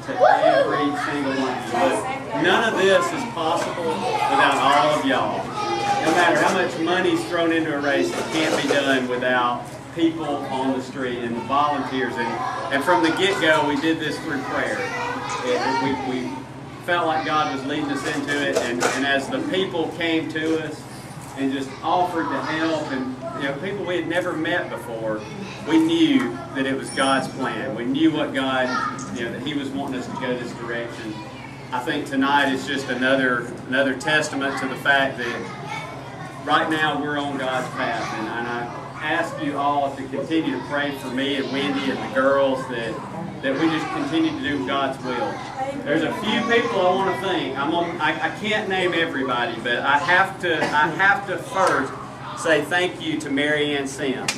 to every single one of you. But none of this is possible without all of y'all. No matter how much money's thrown into a race, it can't be done without people on the street and volunteers. And from the get-go, we did this through prayer. We felt like God was leading us into it, and as the people came to us and just offered to help, and people we had never met before, we knew that it was God's plan. We knew what God, that He was wanting us to go this direction. I think tonight is just another testament to the fact that right now we're on God's path, and I ask you all to continue to pray for me and Wendy and the girls that we just continue to do God's will. There's a few people I want to thank. I can't name everybody, but I have to first say thank you to Mary Ann Sims.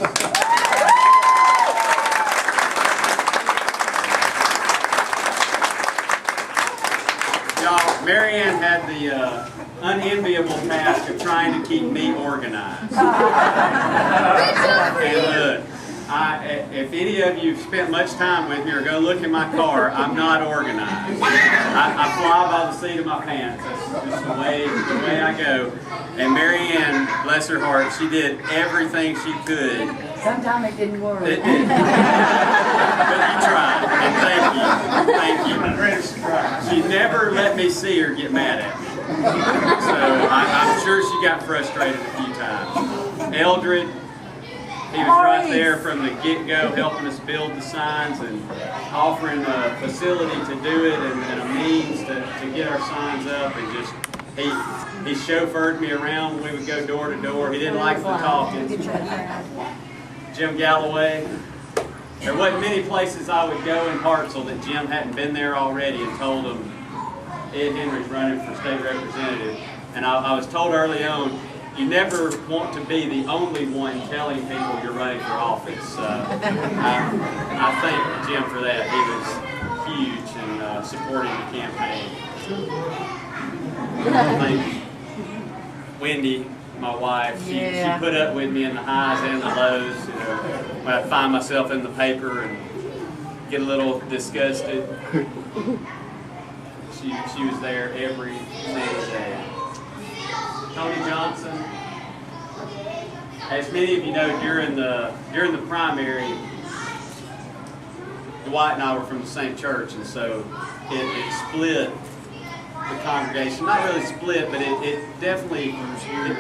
Y'all, Mary Ann had the unenviable task of trying to keep me organized. And look, if any of you have spent much time with me or go look in my car, I'm not organized. I fly by the seat of my pants. That's just the way I go. And Mary Ann, bless her heart, she did everything she could. Sometimes it didn't work. It didn't. But you tried. And thank you. She never let me see her get mad at me. So I'm sure she got frustrated a few times. Eldred, he was right there from the get-go helping us build the signs and offering a facility to do it and a means to get our signs up, and just he chauffeured me around when we would go door to door. He didn't like the talking. Jim Galloway. There wasn't many places I would go in Hartselle that Jim hadn't been there already and told them Ed Henry's running for state representative. And I was told early on, you never want to be the only one telling people you're running for office. I thank Jim for that. He was huge in supporting the campaign. I thank Wendy, my wife. She put up with me in the highs and the lows. When I find myself in the paper and get a little disgusted, she was there every single day. Tony Johnson. As many of you know, during the primary, Dwight and I were from the same church, and so it split the congregation. Not really split, but it definitely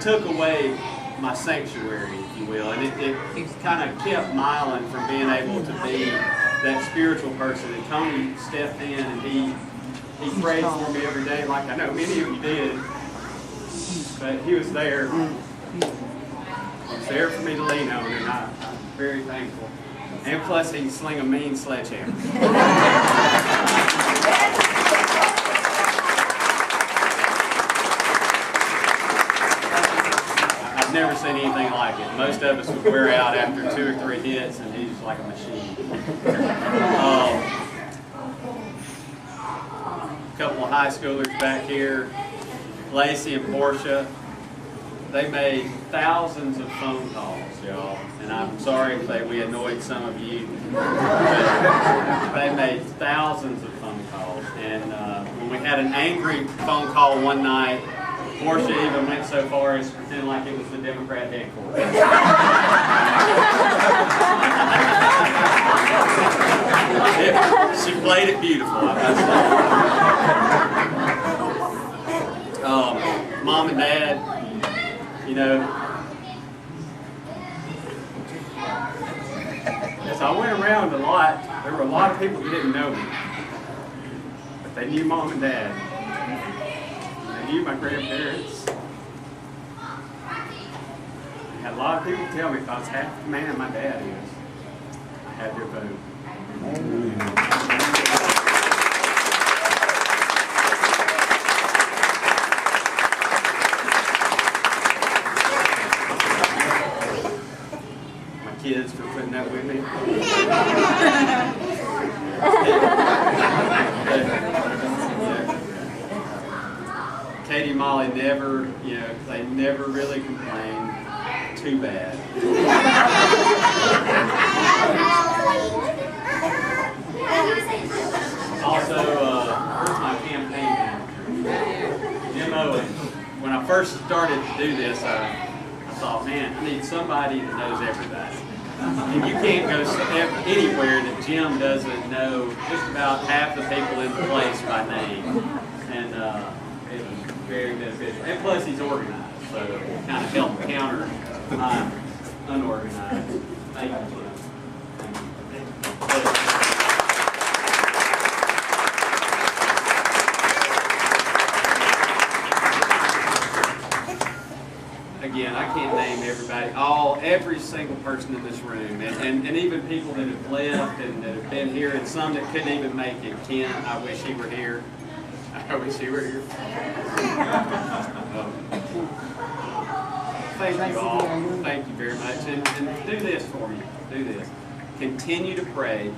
took away my sanctuary, if you will, and it kind of kept Mylan from being able to be that spiritual person. And Tony stepped in and he prayed for me every day, like I know many of you did. But he was there. He was there for me to lean on, and I'm very thankful. And plus, he can sling a mean sledgehammer. I've never seen anything like it. Most of us would wear out after 2 or 3 hits, and he's like a machine. A couple of high schoolers back here. Lacey and Portia, they made thousands of phone calls, y'all. And I'm sorry if we annoyed some of you. But they made thousands of phone calls. And when we had an angry phone call one night, Portia even went so far as to pretend like it was the Democrat headquarters. She played it beautiful, I must say. Mom and Dad, as I went around a lot, there were a lot of people who didn't know me, but they knew Mom and Dad. They knew my grandparents. I had a lot of people tell me if I was half the man my dad is, I had their vote. Kids for putting that with me. Katie and Molly never, they never really complained too bad. Also, first started to do this, I thought, man, I need somebody that knows everybody. And you can't go anywhere that Jim doesn't know just about half the people in the place by name. And it was very beneficial. And plus he's organized, so it kind of helped counter my unorganized. Thank you, Jim. Again, I can't name everybody, every single person in this room, and even people that have left and that have been here, and some that couldn't even make it. Ken, I wish he were here. I wish he were here. Thank you all. Thank you very much. And do this for me. Do this. Continue to pray.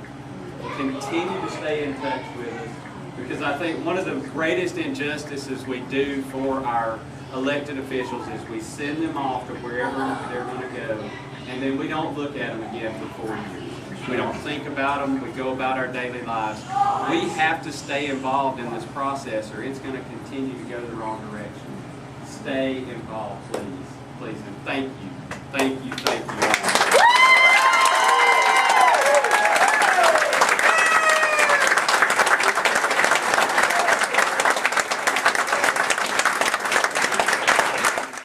Continue to stay in touch with us. Because I think one of the greatest injustices we do for our elected officials is we send them off to wherever they're going to go, and then we don't look at them again for 4 years. We don't think about them. We go about our daily lives. We have to stay involved in this process, or it's going to continue to go the wrong direction. Stay involved, please. Please, and thank you. Thank you. Thank you.